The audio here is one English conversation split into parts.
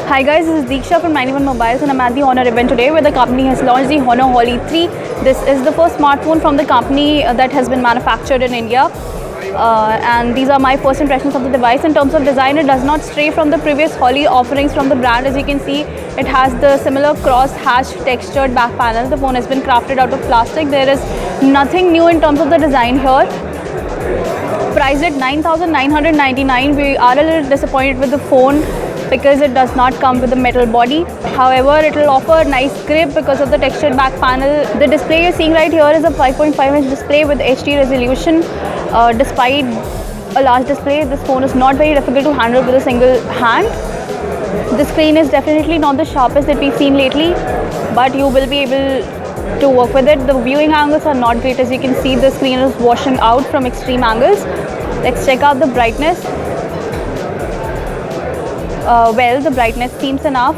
Hi guys, this is Deeksha from 91 Mobiles and I'm at the Honor event today where the company has launched the Honor Holly 3. This is the first smartphone from the company that has been manufactured in India. And these are my first impressions of the device. In terms of design, it does not stray from the previous Holly offerings from the brand. As you can see, it has the similar cross-hatch textured back panel. The phone has been crafted out of plastic. There is nothing new in terms of the design here. Priced at 9,999, we are a little disappointed with the phone because it does not come with a metal body. However, it will offer nice grip because of the textured back panel. The display you're seeing right here is a 5.5-inch display with HD resolution. Despite a large display, this phone is not very difficult to handle with a single hand. The screen is definitely not the sharpest that we've seen lately, but you will be able to work with it. The viewing angles are not great. As you can see, the screen is washing out from extreme angles. Let's check out the brightness. Well, the brightness seems enough.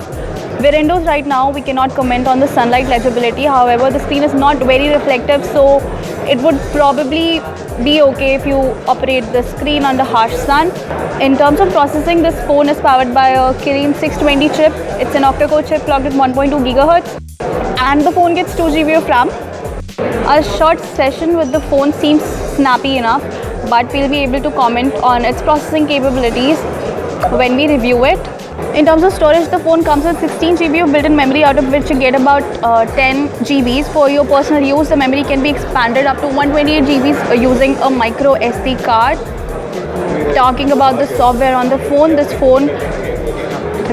We're indoors right now, we cannot comment on the sunlight legibility. However, the screen is not very reflective, so it would probably be okay if you operate the screen under harsh sun. In terms of processing, this phone is powered by a Kirin 620 chip. It's an octa-core chip clocked at 1.2 GHz, and the phone gets 2 GB of RAM. A short session with the phone seems snappy enough, but we'll be able to comment on its processing capabilities when we review it. In terms of storage, the phone comes with 16 GB of built-in memory, out of which you get about 10 GBs for your personal use. The memory can be expanded up to 128 GBs using a micro SD card. Talking about the software on the phone, this phone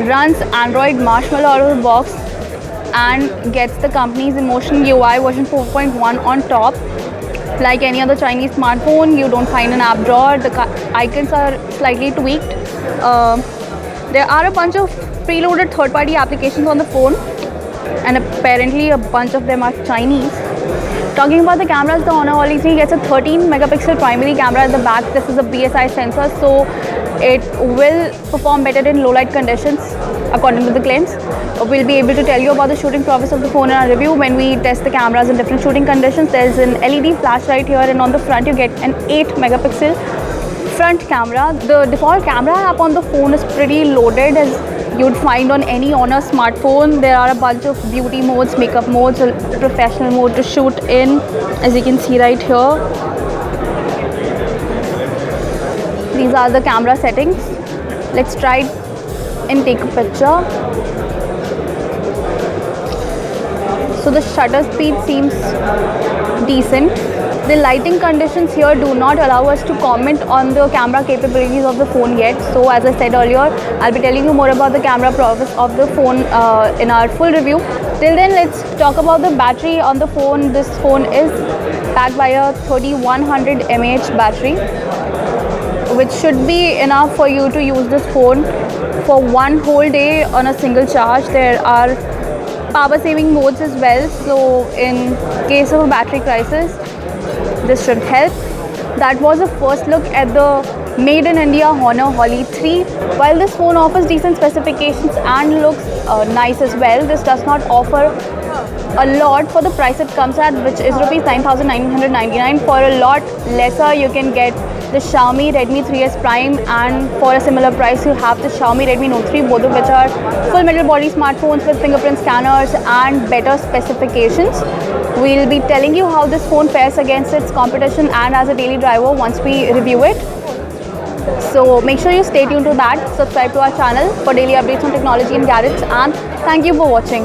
runs Android Marshmallow out of the box and gets the company's Emotion UI version 4.1 on top. Like any other Chinese smartphone, you don't find an app drawer. The icons are slightly tweaked. There are a bunch of preloaded third-party applications on the phone, and apparently a bunch of them are Chinese. Talking about the cameras, the Honor Holly 3 gets a 13-megapixel primary camera at the back. This is a BSI sensor, so it will perform better in low-light conditions, according to the claims. We'll be able to tell you about the shooting prowess of the phone in our review when we test the cameras in different shooting conditions. There's an LED flash right here, and on the front you get an 8-megapixel front camera. The default camera app on the phone is pretty loaded, as you'd find on any Honor smartphone. There are a bunch of beauty modes, makeup modes, a professional mode to shoot in, as you can see right here. These are the camera settings. Let's try and take a picture. So the shutter speed seems decent. The lighting conditions here do not allow us to comment on the camera capabilities of the phone yet. So as I said earlier, I'll be telling you more about the camera prowess of the phone in our full review. Till then, let's talk about the battery on the phone. This phone is backed by a 3100 mAh battery, which should be enough for you to use this phone for one whole day on a single charge. There are power saving modes as well, so in case of a battery crisis, this should help. That was a first look at the Made in India Honor Holly 3. While this phone offers decent specifications and looks nice as well, this does not offer a lot for the price it comes at, which is Rs 9,999. For a lot lesser, you can get the Xiaomi Redmi 3S Prime, and for a similar price you have the Xiaomi Redmi Note 3, both of which are full metal body smartphones with fingerprint scanners and better specifications. We'll be telling you how this phone fares against its competition and as a daily driver once we review it. So make sure you stay tuned to that. Subscribe to our channel for daily updates on technology and gadgets, and thank you for watching.